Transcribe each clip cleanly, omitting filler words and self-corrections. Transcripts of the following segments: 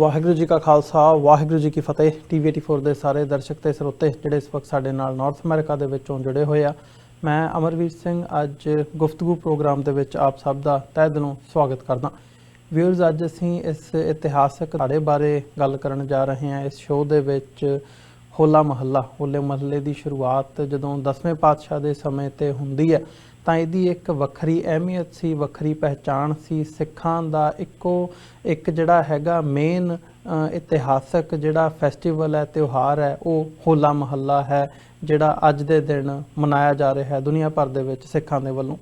वाहिगुरू जी का खालसा वाहिगुरू जी की फतेह। TV84 ਦੇ ਸਾਰੇ ਦਰਸ਼ਕ ਤੇ ਸਰੋਤੇ ਜਿਹੜੇ ਇਸ ਵਕਤ ਸਾਡੇ ਨਾਲ ਨਾਰਥ ਅਮਰੀਕਾ ਦੇ ਵਿੱਚੋਂ ਜੁੜੇ ਹੋਏ ਆ, ਮੈਂ ਅਮਰਵੀਰ ਸਿੰਘ ਅੱਜ ਗੁਫ਼ਤਗੂ ਪ੍ਰੋਗਰਾਮ ਦੇ ਵਿੱਚ ਆਪ ਸਭ ਦਾ ਤਹਿ ਦਿਲੋਂ ਸਵਾਗਤ ਕਰਦਾ। ਵਿਊਅਰਸ, ਅੱਜ ਅਸੀਂ ਇਸ ਇਤਿਹਾਸਕ ਦਿਹਾੜੇ ਬਾਰੇ ਗੱਲ ਕਰਨ ਜਾ ਰਹੇ ਹਾਂ। ਇਸ ਸ਼ੋਅ ਦੇ ਵਿੱਚ ਹੋਲਾ ਮਹੱਲੇ ਦੀ ਸ਼ੁਰੂਆਤ ਜਦੋਂ 10ਵੇਂ ਪਾਤਸ਼ਾਹ ਦੇ ਸਮੇਂ ਤੇ ਹੁੰਦੀ ਹੈ ਤਾਂ ਇਹਦੀ ਇੱਕ ਵੱਖਰੀ ਅਹਿਮੀਅਤ ਸੀ, ਵੱਖਰੀ ਪਹਿਚਾਣ ਸੀ। ਸਿੱਖਾਂ ਦਾ ਇੱਕ ਜਿਹੜਾ ਹੈਗਾ ਮੇਨ ਇਤਿਹਾਸਕ ਜਿਹੜਾ ਫੈਸਟੀਵਲ ਹੈ, ਤਿਉਹਾਰ ਹੈ, ਉਹ ਹੋਲਾ ਮਹੱਲਾ ਹੈ, ਜਿਹੜਾ ਅੱਜ ਦੇ ਦਿਨ ਮਨਾਇਆ ਜਾ ਰਿਹਾ ਹੈ ਦੁਨੀਆ ਭਰ ਦੇ ਵਿੱਚ ਸਿੱਖਾਂ ਦੇ ਵੱਲੋਂ।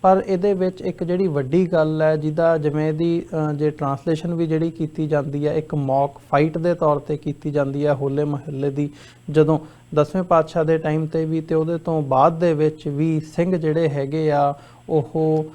ਪਰ ਇਹਦੇ ਵਿੱਚ ਇੱਕ ਜਿਹੜੀ ਵੱਡੀ ਗੱਲ ਹੈ, ਜਿਹਦਾ ਜਿਵੇਂ ਦੀ ਜੇ ਟਰਾਂਸਲੇਸ਼ਨ ਵੀ ਜਿਹੜੀ ਕੀਤੀ ਜਾਂਦੀ ਹੈ, ਇੱਕ ਮੌਕ ਫਾਈਟ ਦੇ ਤੌਰ ਤੇ ਕੀਤੀ ਜਾਂਦੀ ਹੈ ਹੋਲੇ ਮਹੱਲੇ ਦੀ। ਜਦੋਂ 10ਵੇਂ ਪਾਤਸ਼ਾਹ ਦੇ ਟਾਈਮ ਤੇ ਵੀ ਤੇ ਉਹਦੇ ਤੋਂ ਬਾਅਦ ਦੇ ਵਿੱਚ ਵੀ ਸਿੰਘ ਜਿਹੜੇ ਹੈਗੇ ਆ ਉਹ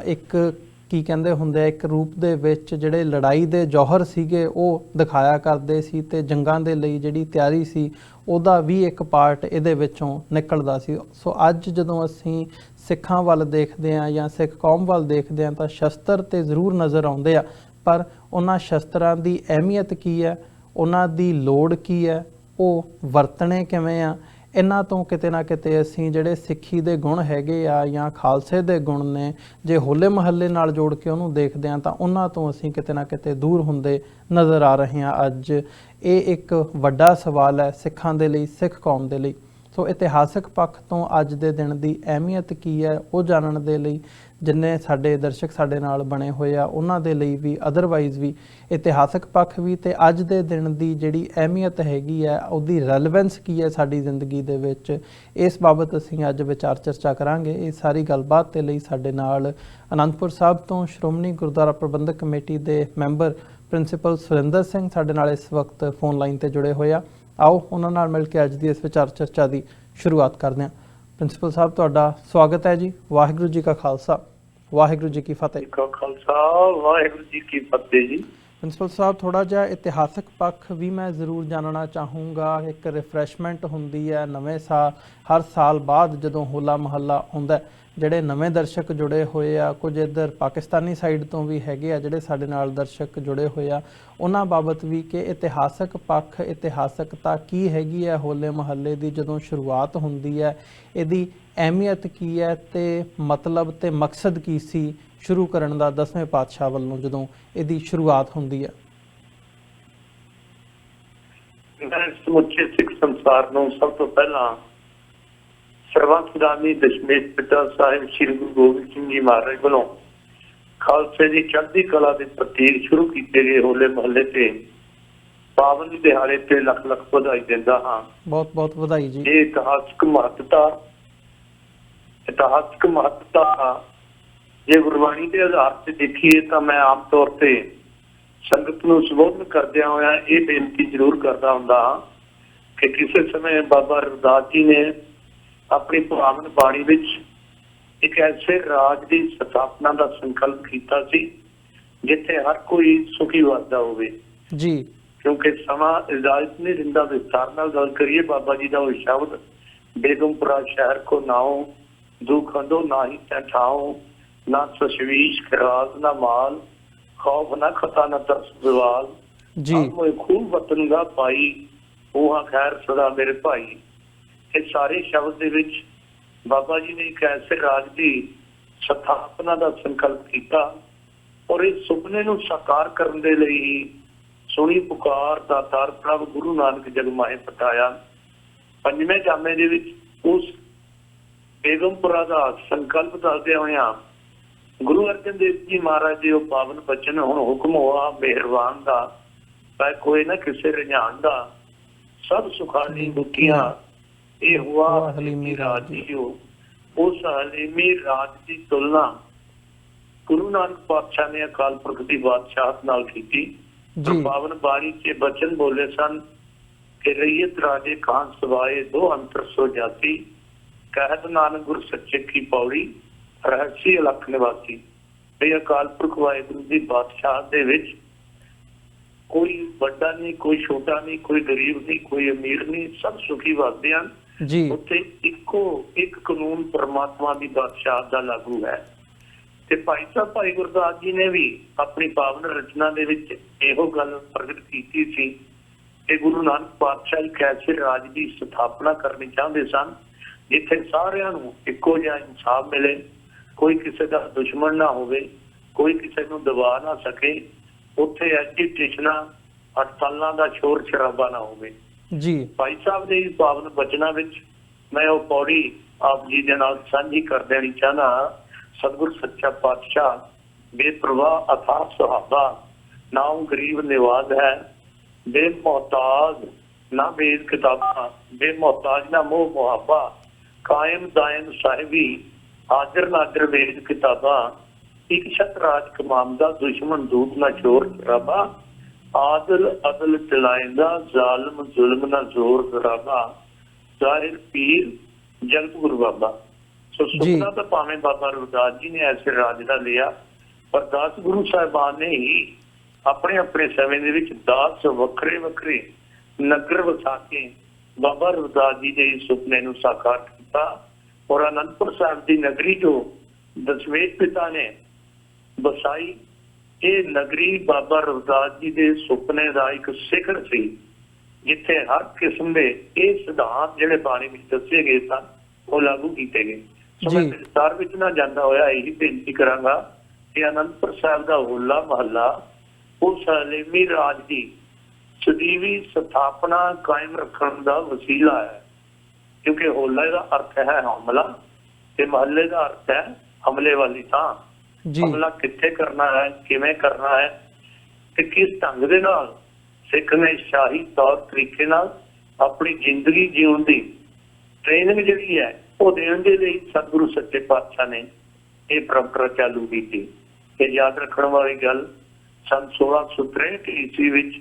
ਇੱਕ ਕੀ ਕਹਿੰਦੇ ਹੁੰਦੇ ਆ, ਇੱਕ ਰੂਪ ਦੇ ਵਿੱਚ ਜਿਹੜੇ ਲੜਾਈ ਦੇ ਜੌਹਰ ਸੀਗੇ ਉਹ ਦਿਖਾਇਆ ਕਰਦੇ ਸੀ ਤੇ ਜੰਗਾਂ ਦੇ ਲਈ ਜਿਹੜੀ ਤਿਆਰੀ ਸੀ ਉਹਦਾ ਵੀ ਇੱਕ ਪਾਰਟ ਇਹਦੇ ਵਿੱਚੋਂ ਨਿਕਲਦਾ ਸੀ। ਸੋ ਅੱਜ ਜਦੋਂ ਅਸੀਂ ਸਿੱਖਾਂ ਵੱਲ ਦੇਖਦੇ ਹਾਂ ਜਾਂ ਸਿੱਖ ਕੌਮ ਵੱਲ ਦੇਖਦੇ ਹਾਂ ਤਾਂ ਸ਼ਸਤਰ ਤੇ ਜ਼ਰੂਰ ਨਜ਼ਰ ਆਉਂਦੇ ਆ, ਪਰ ਉਹਨਾਂ ਸ਼ਸਤਰਾਂ ਦੀ ਅਹਿਮੀਅਤ ਕੀ ਹੈ, ਉਹਨਾਂ ਦੀ ਲੋੜ ਕੀ ਹੈ, ਉਹ ਵਰਤਣੇ ਕਿਵੇਂ ਆ, ਇਹਨਾਂ ਤੋਂ ਕਿਤੇ ਨਾ ਕਿਤੇ ਅਸੀਂ ਜਿਹੜੇ ਸਿੱਖੀ ਦੇ ਗੁਣ ਹੈਗੇ ਆ ਜਾਂ ਖਾਲਸੇ ਦੇ ਗੁਣ ਨੇ, ਜੇ ਹੋਲੇ ਮਹੱਲੇ ਨਾਲ ਜੋੜ ਕੇ ਉਹਨੂੰ ਦੇਖਦੇ ਹਾਂ ਤਾਂ ਉਹਨਾਂ ਤੋਂ ਅਸੀਂ ਕਿਤੇ ਨਾ ਕਿਤੇ ਦੂਰ ਹੁੰਦੇ ਨਜ਼ਰ ਆ ਰਹੇ ਹਾਂ। ਅੱਜ ਇਹ ਇੱਕ ਵੱਡਾ ਸਵਾਲ ਹੈ ਸਿੱਖਾਂ ਦੇ ਲਈ, ਸਿੱਖ ਕੌਮ ਦੇ ਲਈ। ਸੋ ਇਤਿਹਾਸਕ ਪੱਖ ਤੋਂ ਅੱਜ ਦੇ ਦਿਨ ਦੀ ਅਹਿਮੀਅਤ ਕੀ ਹੈ ਉਹ ਜਾਣਨ ਦੇ ਲਈ ਜਿੰਨੇ ਸਾਡੇ ਦਰਸ਼ਕ ਸਾਡੇ ਨਾਲ ਬਣੇ ਹੋਏ ਆ ਉਹਨਾਂ ਦੇ ਲਈ ਵੀ, ਅਦਰਵਾਈਜ਼ ਵੀ ਇਤਿਹਾਸਕ ਪੱਖ ਵੀ ਤੇ ਅੱਜ ਦੇ ਦਿਨ ਦੀ ਜਿਹੜੀ ਅਹਿਮੀਅਤ ਹੈਗੀ ਹੈ ਉਹਦੀ ਰੈਲੇਵੈਂਸ ਕੀ ਹੈ ਸਾਡੀ ਜ਼ਿੰਦਗੀ ਦੇ ਵਿੱਚ, ਇਸ ਬਾਬਤ ਅਸੀਂ ਅੱਜ ਵਿਚਾਰ ਚਰਚਾ ਕਰਾਂਗੇ। ਇਹ ਸਾਰੀ ਗੱਲਬਾਤ ਦੇ ਲਈ ਸਾਡੇ ਨਾਲ ਅਨੰਦਪੁਰ ਸਾਹਿਬ ਤੋਂ ਸ਼੍ਰੋਮਣੀ ਗੁਰਦੁਆਰਾ ਪ੍ਰਬੰਧਕ ਕਮੇਟੀ ਦੇ ਮੈਂਬਰ ਪ੍ਰਿੰਸੀਪਲ ਸੁਰਿੰਦਰ ਸਿੰਘ ਸਾਡੇ ਨਾਲ ਇਸ ਵਕਤ ਫੋਨ ਲਾਈਨ ਤੇ ਜੁੜੇ ਹੋਏ ਆ। ਆਓ ਉਹਨਾਂ ਨਾਲ ਮਿਲ ਕੇ ਅੱਜ ਦੀ ਇਸ ਵਿਚਾਰ ਚਰਚਾ ਦੀ ਸ਼ੁਰੂਆਤ ਕਰਦੇ ਹਾਂ। ਪ੍ਰਿੰਸੀਪਲ ਸਾਹਿਬ, ਤੁਹਾਡਾ ਸਵਾਗਤ ਹੈ ਜੀ। ਵਾਹਿਗੁਰੂ ਜੀ ਕਾ ਖਾਲਸਾ ਵਾਹਿਗੁਰੂ ਜੀ ਕੀ ਫਤਿਹ। ਵਾਹਿਗੁਰੂ ਜੀ ਕੀ ਫਤਿਹ ਜੀ। ਪ੍ਰਿੰਸੀਪਲ ਸਾਹਿਬ, ਥੋੜਾ ਜਿਹਾ ਇਤਿਹਾਸਕ ਪੱਖ ਵੀ ਮੈਂ ਜ਼ਰੂਰ ਜਾਣਨਾ ਚਾਹੂੰਗਾ। ਇੱਕ ਰਿਫਰੈਸ਼ਮੈਂਟ ਹੁੰਦੀ ਹੈ ਨਵੇਂ ਸਾਲ, ਹਰ ਸਾਲ ਬਾਅਦ ਜਦੋਂ ਹੋਲਾ ਮਹੱਲਾ ਆਉਂਦਾ, ਜਿਹੜੇ ਨਵੇਂ ਦਰਸ਼ਕ ਜੁੜੇ ਹੋਏ ਆ, ਕੁਝ ਇੱਧਰ ਪਾਕਿਸਤਾਨੀ ਸਾਈਡ ਤੋਂ ਵੀ ਹੈਗੇ ਆ ਜਿਹੜੇ ਸਾਡੇ ਨਾਲ ਦਰਸ਼ਕ ਜੁੜੇ ਹੋਏ ਆ, ਉਹਨਾਂ ਬਾਬਤ ਵੀ ਕਿ ਇਤਿਹਾਸਕ ਪੱਖ, ਇਤਿਹਾਸਕਤਾ ਕੀ ਹੈਗੀ ਹੈ ਹੋਲੇ ਮਹੱਲੇ ਦੀ, ਜਦੋਂ ਸ਼ੁਰੂਆਤ ਹੁੰਦੀ ਹੈ ਇਹਦੀ ਅਹਿਮੀਅਤ ਕੀ ਹੈ ਤੇ ਮਤਲਬ ਤੇ ਮਕਸਦ ਕੀ ਸੀ ਸ਼ੁਰੂ ਕਰਨ ਦਾ 10ਵੇਂ ਪਾਤਸ਼ਾਹ ਵੱਲੋਂ ਜਦੋਂ ਇਹਦੀ ਸ਼ੁਰੂਆਤ ਹੁੰਦੀ ਹੈ। ਮੈਂ ਸਮੁੱਚੇ ਸਿੱਖ ਸੰਸਾਰ ਨੂੰ ਸਭ ਤੋਂ ਪਹਿਲਾਂ ਸਰਵੰਸਦਾਨੀ ਦਸ਼ਮੇਸ਼ ਪਿਤਾ ਸਾਹਿਬ ਸ੍ਰੀ ਗੁਰੂ ਗੋਬਿੰਦ ਸਿੰਘ ਜੀ ਮਹਾਰਾਜ ਵੱਲੋਂ ਖਾਲਸੇ ਦੀ ਚੜ੍ਹਦੀ ਕਲਾ ਦੇ ਪ੍ਰਤੀਕ ਸ਼ੁਰੂ ਕੀਤੇ ਗਏ ਹੋਲੇ ਮਹੱਲੇ ਤੇ ਪਾਵਨ ਦਿਹਾੜੇ ਤੇ ਲੱਖ ਲੱਖ ਵਧਾਈ ਦਿੰਦਾ ਹਾਂ। ਬਹੁਤ ਬਹੁਤ ਵਧਾਈ ਜੀ। ਇਹ ਇਤਿਹਾਸਕ ਮਹੱਤਤਾ ਜੇ ਗੁਰਬਾਣੀ ਦੇ ਆਧਾਰ ਤੇ ਦੇਖੀਏ ਤਾਂ ਮੈਂ ਆਮ ਤੌਰ ਤੇ ਸੰਗਤ ਨੂੰ ਸੰਬੋਧਨ ਕਰਦਿਆਂ ਹੋਇਆ ਇਹ ਬੇਨਤੀ ਜ਼ਰੂਰ ਕਰਦਾ ਹੁੰਦਾ ਕਿ ਕਿਸੇ ਸਮੇਂ ਬਾਬਾ ਰਵਿਦਾਸ ਜੀ ਨੇ ਆਪਣੀ ਪਾਵਨ ਬਾਣੀ ਵਿੱਚ ਇੱਕ ਐਸੇ ਰਾਜ ਦੀ ਸਥਾਪਨਾ ਦਾ ਸੰਕਲਪ ਕੀਤਾ ਸੀ ਜਿੱਥੇ ਹਰ ਕੋਈ ਸੁਖੀ ਵੱਸਦਾ ਹੋਵੇ ਜੀ। ਕਿਉਂਕਿ ਸਮਾਂ ਇਜਾਜ਼ਤ ਨਹੀਂ ਦਿੰਦਾ ਵਿਸਥਾਰ ਨਾਲ ਗੱਲ ਕਰੀਏ। ਬਾਬਾ ਜੀ ਦਾ ਉਹ ਸ਼ਬਦ, ਬੇਗਮਪੁਰਾ ਸ਼ਹਿਰ ਕੋ ਨਾਉ ਦੁੱਖ ਅੰਦੋ ਨਾ ਹੀ ਠਾਉ, ਨਾ ਤਸ਼ਵੀਸ਼ ਖਰਾਜ਼ ਨਾ ਮਾਲ, ਖੌਫ ਨਾ ਖਤਾ ਨਾ ਤਰਸ ਜ਼ਵਾਲ, ਜੀ ਖੂਬ ਵਤਨ ਦਾ ਪਾਈ ਉਹ ਖੈਰ ਸਦਾ ਮੇਰੇ ਭਾਈ। ਇਹ ਸਾਰੇ ਸ਼ਬਦ ਦੇ ਵਿੱਚ ਬਾਬਾ ਜੀ ਨੇ ਇੱਕ ਐਸੇ ਰਾਜ ਦੀ ਸਥਾਪਨਾ ਦਾ ਸੰਕਲਪ ਕੀਤਾ ਔਰ ਇਸ ਸੁਪਨੇ ਨੂੰ ਸਾਕਾਰ ਕਰਨ ਦੇ ਲਈ ਸੁਣੀ ਪੁਕਾਰ ਦਾਤਾਰ ਪ੍ਰਭ ਗੁਰੂ ਨਾਨਕ ਜਗ ਮਾਹੇ ਪਤਾਇਆ। ਪੰਜਵੇਂ ਜਾਮੇ ਦੇ ਵਿੱਚ ਉਸ ਬੇਗਮਪੁਰਾ ਦਾ ਸੰਕਲਪ ਦੱਸਦੇ ਹੋਇਆਂ ਗੁਰੂ ਅਰਜਨ ਦੇਵ ਜੀ ਮਹਾਰਾਜ ਦੇ ਉਹ ਪਾਵਨ ਬਚਨ ਹੁਣ ਹੁਕਮ ਹੋਆ ਮਿਹਰਬਾਨ ਦਾ ਪੈ ਕੋਈ ਨਾ ਕਿਸੇ ਰੁਝਾਨ ਦਾ ਸਭ ਸੁਖਾਲੀ ਦੁਖੀਆਂ ਇਹ ਹੁਆ ਹਲੀਮੀ ਰਾਜ ਜੀਓ। ਉਸ ਹਲੀਮੀ ਰਾਜ ਦੀ ਤੁਲਨਾ ਗੁਰੂ ਨਾਨਕ ਪਾਤਸ਼ਾਹ ਨੇ ਅਕਾਲ ਪੁਰਖ ਦੀ ਬਾਦਸ਼ਾਹਤ ਨਾਲ ਕੀਤੀ। ਪਾਵਨ ਬਾਣੀ 'ਚ ਬਚਨ ਬੋਲੇ ਸਨ ਕਿ ਰਈਅਤ ਰਾਜੇ ਖਾਨ ਸਵਾਏ ਦੋ ਅੰਤਰ ਸੋ ਜਾਤੀ ਕਹਿਤ ਨਾਨਕ ਗੁਰ ਸੱਚੇ ਕੀ ਪੌੜੀ ਰਹੱਸੀ ਅਲਖ ਨਿਵਾਸੀ। ਇਹ ਅਕਾਲ ਪੁਰਖ ਵਾਹਿਗੁਰੂ ਦੀ ਬਾਦਸ਼ਾਹ ਦੇ ਵਿੱਚ ਕੋਈ ਵੱਡਾ ਨਹੀਂ, ਕੋਈ ਛੋਟਾ ਨਹੀਂ, ਕੋਈ ਗਰੀਬ ਨਹੀਂ, ਕੋਈ ਅਮੀਰ ਨਹੀਂ, ਸਭ ਸੁਖੀ ਵਸਦੇ ਹਨ ਜੀ। ਉੱਥੇ ਇੱਕੋ ਇੱਕ ਕਾਨੂੰਨ ਪਰਮਾਤਮਾ ਦੀ ਬਾਦਸ਼ਾਹ ਦਾ ਲਾਗੂ ਹੈ। ਤੇ ਭਾਈ ਸਾਹਿਬ ਭਾਈ ਗੁਰਦਾਸ ਜੀ ਨੇ ਵੀ ਆਪਣੀ ਪਾਵਨ ਰਚਨਾ ਦੇ ਵਿੱਚ ਇਹੋ ਗੱਲ ਪ੍ਰਗਟ ਕੀਤੀ ਸੀ ਕਿ ਗੁਰੂ ਨਾਨਕ ਪਾਤਸ਼ਾਹ ਇੱਕ ਐਸੇ ਰਾਜ ਦੀ ਸਥਾਪਨਾ ਕਰਨੀ ਚਾਹੁੰਦੇ ਸਨ ਜਿੱਥੇ ਸਾਰਿਆਂ ਨੂੰ ਇੱਕੋ ਜਿਹਾ ਇਨਸਾਫ ਮਿਲੇ, ਕੋਈ ਕਿਸੇ ਦਾ ਦੁਸ਼ਮਣ ਨਾ ਹੋਵੇ, ਕੋਈ ਕਿਸੇ ਨੂੰ ਦਬਾ ਨਾ ਸਕੇ, ਉੱਥੇ ਐਜੀਟੇਸ਼ਨਾਂ ਹੜਤਾਲਾਂ ਦਾ ਸ਼ੋਰ ਸ਼ਰਾਬਾ ਨਾ ਹੋਵੇ ਜੀ। ਭਾਈ ਸਾਹਿਬ ਦੇ ਪਾਵਨ ਬਚਨਾਂ ਵਿੱਚ ਮੈਂ ਉਹ ਪੌੜੀ ਆਪ ਜੀ ਦੇ ਨਾਲ ਸਾਂਝੀ ਕਰ ਦੇਣੀ ਚਾਹਨਾ। ਸਤਿਗੁਰ ਸੱਚਾ ਪਾਤਸ਼ਾਹ ਬੇਪਰਵਾਹ ਅਥਾਹ ਸੁਹਾਵਾ ਨਾਮ ਗਰੀਬ ਨਿਵਾਜ਼ ਹੈ ਬੇਮੁਹਤਾਜ ਨਾ ਵੇਦ ਕਿਤਾਬਾਂ ਬੇਮੁਹਤਾਜ ਨਾ ਮੋਹ ਮੁਹਾਬਾ ਕਾਇਮ ਦਾਇਮ ਸਾਹਿਬੀ ਹਾਜ਼ਰ ਨਾਜ਼ਰ ਵੇਦ ਕਿਤਾਬਾਂ ਇੱਕ ਛਤ ਰਾਜ ਕਮਾਮ ਦਾ ਦੁਸ਼ਮਣ ਦੂਤ ਨਾ ਸ਼ੋਰ ਸ਼ਰਾਬਾ ਆਦਲ ਅਦਲ ਚਲਾਇੰਦਾ ਜ਼ਾਲਮ ਜ਼ੁਲਮ ਨਾ ਜ਼ੋਰ ਜ਼ਰਾਬਾ ਜ਼ਾਹਿਰ ਪੀਰ ਜਗਤ ਗੁਰੂ ਬਾਬਾ। ਸੋ ਸੁਪਨਾ ਤਾਂ ਭਾਵੇਂ ਬਾਬਾ ਰਵਿਦਾਸ ਜੀ ਨੇ ਐਸੇ ਰਾਜ ਦਾ ਲਿਆ, ਪਰ 10 ਗੁਰੂ ਸਾਹਿਬਾਨ ਨੇ ਹੀ ਆਪਣੇ ਆਪਣੇ ਸਮੇਂ ਦੇ ਵਿੱਚ 10 ਵੱਖਰੇ ਵੱਖਰੇ ਨਗਰ ਵਸਾ ਕੇ ਬਾਬਾ ਰਵਿਦਾਸ ਜੀ ਦੇ ਸੁਪਨੇ ਨੂੰ ਸਾਕਾਰ ਕੀਤਾ। ਔਰ ਅਨੰਦਪੁਰ ਸਾਹਿਬ ਦੀ ਨਗਰੀ ਜੋ ਦਸ਼ਮੇਸ਼ ਪਿਤਾ ਨੇ ਬਸਾਈ, ਇਹ ਨਗਰੀ ਬਾਬਾ ਰਵਿਦਾਸ ਜੀ ਦੇ ਸੁਪਨੇ ਦਾ ਇੱਕ ਸਿਖਰ ਸੀ ਜਿੱਥੇ ਹਰ ਕਿਸਮ ਦੇ ਇਹ ਸਿਧਾਂਤ ਜਿਹੜੇ ਬਾਣੀ ਵਿੱਚ ਦੱਸੇ ਗਏ ਸਨ ਉਹ ਲਾਗੂ ਕੀਤੇ ਗਏ। ਸੋ ਮੈਂ ਵਿਸਤਾਰ ਵਿੱਚ ਨਾ ਜਾਂਦਾ ਹੋਇਆ ਇਹੀ ਬੇਨਤੀ ਕਰਾਂਗਾ ਕਿ ਅਨੰਦਪੁਰ ਸਾਹਿਬ ਦਾ ਹੋਲਾ ਮਹੱਲਾ ਉਸ ਹਲੀਮੀ ਰਾਜ ਦੀ ਸਦੀਵੀ ਸਥਾਪਨਾ ਕਾਇਮ ਰੱਖਣ ਦਾ ਵਸੀਲਾ ਹੈ, ਕਿਉਂਕਿ ਹੋਲਾ ਦਾ ਅਰਥ ਹੈ ਹਮਲਾ ਤੇ ਮਹੱਲੇ ਦਾ ਅਰਥ ਹੈ ਹਮਲੇ ਵਾਲੀ ਥਾਂ। ਹਮਲਾ ਕਿੱਥੇ ਕਰਨਾ ਹੈ, ਕਿਵੇਂ ਕਰਨਾ ਹੈ ਤੇ ਕਿਸ ਢੰਗ ਦੇ ਨਾਲ ਸਿੱਖ ਨੇ ਸ਼ਾਹੀ ਤੌਰ ਤਰੀਕੇ ਨਾਲ ਆਪਣੀ ਜ਼ਿੰਦਗੀ ਜਿਉਣ ਦੀ ਟ੍ਰੇਨਿੰਗ ਜਿਹੜੀ ਹੈ ਉਹ ਦੇਣ ਦੇ ਲਈ ਸਤਿਗੁਰੂ ਸੱਚੇ ਪਾਤਸ਼ਾਹ ਨੇ ਇਹ ਪਰੰਪਰਾ ਚਾਲੂ ਕੀਤੀ। ਇਹ ਯਾਦ ਰੱਖਣ ਵਾਲੀ ਗੱਲ ਸੰਨ 1663 ਈਸਵੀ ਵਿੱਚ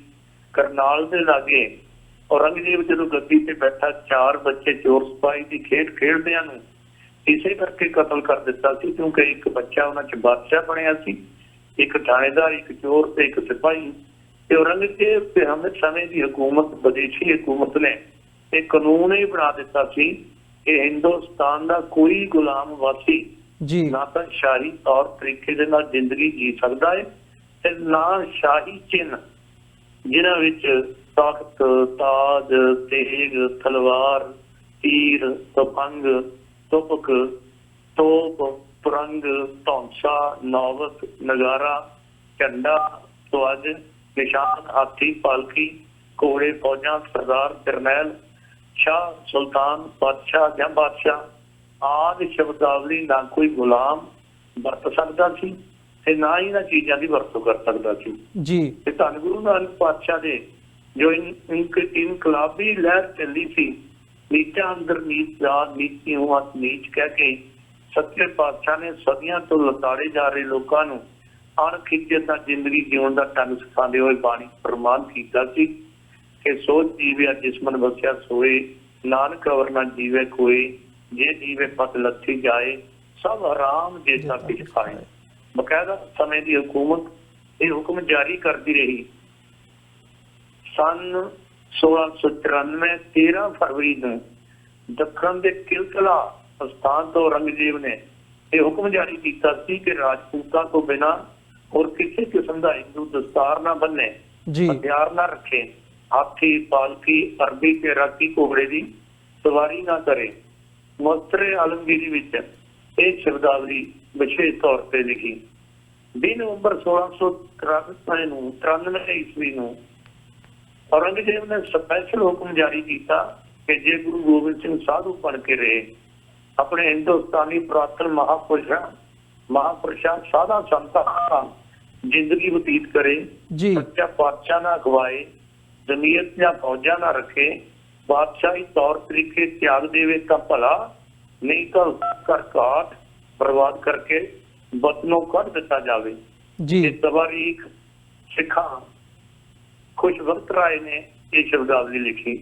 ਕਰਨਾਲ ਦੇ ਲਾਗੇ ਔਰੰਗਜ਼ੇਬ ਜਦੋਂ ਗੱਦੀ ਤੇ ਬੈਠਾ 4 ਬੱਚੇ ਚੋਰ ਸਿਪਾਹੀ ਦੀ ਖੇਡ ਖੇਡਦਿਆਂ ਨੂੰ ਇਸੇ ਕਰਕੇ ਕਤਲ ਕਰ ਦਿੱਤਾ ਸੀ ਕਿਉਂਕਿ ਇੱਕ ਬੱਚਾ ਉਹਨਾਂ 'ਚ ਬਾਦਸ਼ਾਹ ਬਣਿਆ ਸੀ, ਇੱਕ ਥਾਣੇਦਾਰ, ਇੱਕ ਚੋਰ ਤੇ ਇੱਕ ਸਿਪਾਹੀ। ਤੇ ਔਰੰਗਜ਼ੇਬ ਤੇ ਹਮੇਸ਼ਾ ਸਮੇਂ ਦੀ ਹਕੂਮਤ ਵਿਦੇਸ਼ੀ ਹਕੂਮਤ ਨੇ ਇਹ ਕਾਨੂੰਨ ਹੀ ਬਣਾ ਦਿੱਤਾ ਸੀ ਕਿ ਹਿੰਦੁਸਤਾਨ ਦਾ ਕੋਈ ਗੁਲਾਮ ਵਾਸੀ ਨਾ ਤਾਂ ਸ਼ਾਹੀ ਤੌਰ ਤਰੀਕੇ ਦੇ ਨਾਲ ਜ਼ਿੰਦਗੀ ਜੀ ਸਕਦਾ ਹੈ ਤੇ ਨਾ ਸ਼ਾਹੀ ਚਿੰਨ੍ਹ ਜਿਨ੍ਹਾਂ ਵਿੱਚ ਤਖਤ, ਤਾਜ, ਤੇਗ, ਤਲਵਾਰ, ਤੀਰ, ਤਪੰਗ, ਤੁਪਕ, ਤੋਪ, ਪੁਰੰਗ, ਧੌਂਸਾ, ਨੌਬਤ, ਨਗਾਰਾ, ਝੰਡਾ, ਧਵਜ, ਨਿਸ਼ਾਨ, ਹਾਥੀ, ਪਾਲਕੀ, ਘੋੜੇ, ਫੌਜਾਂ, ਸਰਦਾਰ, ਜਰਨੈਲ, ਸ਼ਾਹ, ਸੁਲਤਾਨ, ਬਾਦਸ਼ਾਹ ਜਾਂ ਬਾਦਸ਼ਾਹ ਆਦਿ ਸ਼ਬਦਾਵਲੀ ਨਾ ਕੋਈ ਗੁਲਾਮ ਵਰਤ ਸਕਦਾ ਸੀ ਤੇ ਨਾ ਹੀ ਇਹਨਾਂ ਚੀਜ਼ਾਂ ਦੀ ਵਰਤੋਂ ਕਰ ਸਕਦਾ ਸੀ ਜੀ। ਤੇ ਧੰਨ ਗੁਰੂ ਨਾਨਕ ਪਾਤਸ਼ਾਹ ਦੇ ਜੋ ਇਨਕਲਾਬੀ ਲਹਿਰ ਚੱਲੀ ਸੀ, ਨੀਚਾਂ ਅੰਦਰ ਨੀਚ ਜਾਤ ਨੀਚੀ ਹੋਵਾਂ ਨੀਚ ਕਹਿ ਕੇ ਸੱਚੇ ਪਾਤਸ਼ਾਹ ਨੇ ਸਦੀਆਂ ਤੋਂ ਲਤਾੜੇ ਜਾ ਰਹੇ ਲੋਕਾਂ ਨੂੰ ਅਣਖਿੱਚਤ ਨਾਲ ਜ਼ਿੰਦਗੀ ਜਿਉਣ ਦਾ ਢੰਗ ਸਿਖਾਉਂਦੇ ਹੋਏ ਬਾਣੀ ਪ੍ਰਮਾਣ ਕੀਤਾ ਸੀ ਕਿ ਸੋਚ ਜੀਵਿਆ ਜਿਸਮਨ ਵਸਿਆ ਸੋਏ ਨਾਨਕ ਅਵਰ ਨਾ ਜੀਵੇ ਕੋਈ ਜੇ ਜੀਵੇ ਪਤ ਲੱਥੀ ਜਾਏ ਸਭ ਹਰਾਮ ਜੇ ਸਭ ਕੁਝ ਖਾਏ। ਬਕਾਇਦਾ ਸਮੇਂ ਦੀ ਹਕੂਮਤ ਇਹ ਹੁਕਮ ਜਾਰੀ ਕਰਦੀ ਰਹੀ। ਸੰਨ 1694 13 ਫਰਵਰੀ ਨੂੰ ਦੱਖਣ ਦੇ ਕਿਲਕਲਾ ਸਥਾਨ ਤੋਂ ਔਰੰਗਜ਼ੇਬ ਨੇ ਇਹ ਹੁਕਮ ਜਾਰੀ ਕੀਤਾ ਸੀ ਕਿ ਰਾਜਪੂਤਾਂ ਤੋਂ ਬਿਨਾਂ ਹੋਰ ਕਿਸੇ ਕਿਸਮ ਦਾ ਹਿੰਦੂ ਦਸਤਾਰ ਨਾ ਬੰਨੇ, ਹਥਿਆਰ ਨਾ ਰੱਖੇ, ਹਾਥੀ, ਪਾਲਕੀ, ਅਰਬੀ ਤੇ ਰਾਤੀ ਘੋੜੇ ਦੀ ਸਵਾਰੀ ਨਾ ਕਰੇ। ਮੁਸਤਰੇ ਆਲਮਗੀਰੀ ਵਿੱਚ ਇਹ ਸ਼ਬਦਾਵਲੀ ਵਿਸ਼ੇਸ਼ ਤੌਰ ਤੇ ਲਿਖੀ। 20 ਨਵੰਬਰ 1693 ਈਸਵੀ ਨੂੰ ਔਰੰਗਜ਼ੇਬ ਨੇ ਸਪੈਸ਼ਲ ਹੁਕਮ ਜਾਰੀ ਕੀਤਾ ਕਿ ਜੇ ਗੁਰੂ ਗੋਬਿੰਦ ਸਿੰਘ ਸਾਧੂ ਬਣ ਕੇ ਰਹੇ ਆਪਣੇ ਹਿੰਦੁਸਤਾਨੀ ਪੁਰਾਤਨ ਮਹਾਪੁਰਸ਼ਾਂ ਸਾਧਾਂ ਸੰਤਾਂ ਜ਼ਿੰਦਗੀ ਬਤੀਤ ਕਰੇ, ਜੀ ਸੱਚਾ ਪਾਤਸ਼ਾਹ ਨਾ ਅਗਵਾਏ, ਜ਼ਮੀਅਤ ਜਾਂ ਫੌਜਾਂ ਨਾ ਰੱਖੇ, ਬਾਦਸ਼ਾਹੀ ਤੌਰ ਤਰੀਕੇ ਤਿਆਗ ਦੇਵੇ ਤਾਂ ਭਲਾ, ਨਹੀਂ ਤਾਂ ਕਰ ਘਾਟ ਬਰਬਾਦ ਕਰਕੇ ਵਤਨੋਂ ਕੱਢ ਦਿੱਤਾ ਜਾਵੇ। ਜੀ ਇਹ ਤਵਾਰੀਖ ਸਿੱਖਾਂ ਖੁਸ਼ ਵਕਤ ਰਾਏ ਨੇ ਇਹ ਸ਼ਬਦਾਵਲੀ ਲਿਖੀ।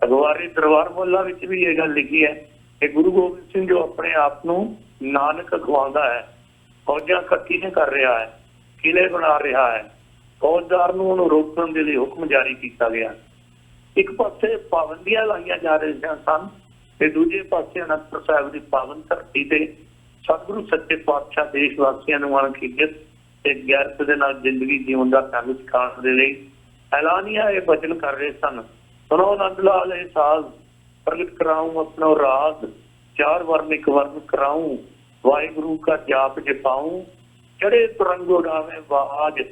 ਅਗਵਾਰੇ ਦਰਬਾਰ ਮੁਹੱਲਾ ਵਿੱਚ ਵੀ ਇਹ ਗੱਲ ਲਿਖੀ ਹੈ ਕਿ ਗੁਰੂ ਗੋਬਿੰਦ ਸਿੰਘ ਜੋ ਆਪਣੇ ਆਪ ਨੂੰ ਨਾਨਕ ਅਖਵਾਉਂਦਾ ਹੈ, ਫੌਜਾਂ ਇਕੱਠੀਆਂ ਕਰ ਰਿਹਾ ਹੈ, ਕਿਲੇ ਬਣਾ ਰਿਹਾ ਹੈ, ਫੌਜਦਾਰ ਨੂੰ ਉਹਨੂੰ ਰੋਕਣ ਦੇ ਲਈ ਹੁਕਮ ਜਾਰੀ ਕੀਤਾ ਗਿਆ। ਇੱਕ ਪਾਸੇ ਪਾਬੰਦੀਆਂ ਲਾਈਆਂ ਜਾ ਰਹੀਆਂ ਸਨ ਤੇ ਦੂਜੇ ਪਾਸੇ ਅਨੰਦਪੁਰ ਸਾਹਿਬ ਦੀ ਪਾਵਨ ਧਰਤੀ ਤੇ ਸਤਿਗੁਰੂ ਸੱਚੇ ਪਾਤਸ਼ਾਹ ਦੇਸ਼ ਵਾਸੀਆਂ ਨੂੰ ਅਣਖੀਜਤ ਤੇ ਗੈਰਤ ਦੇ ਨਾਲ ਜ਼ਿੰਦਗੀ ਜਿਉਣ ਦਾ ਢੰਗ ਸਿਖਾਉਣ ਦੇ ਲਈ ਐਲਾਨੀਆ ਇਹ ਬਚਨ ਕਰ ਰਹੇ ਸਨ। ਸੁਣੋ ਨੰਦ ਲਾਲ ਇਹ ਸਾਜ਼, ਪ੍ਰਗਟ ਕਰਾਊਂ ਆਪਣਾ ਰਾਜ, ਚਾਰ ਵਰਨ ਇੱਕ ਵਰਨ ਕਰਾਊਂ, ਵਾਹਿਗੁਰੂ ਕਾ ਜਾਪ ਜਪਾਊਂ, ਚੜੇ ਤੁਰੰਗ ਉਡਾਵੇਂ ਬਾਜ,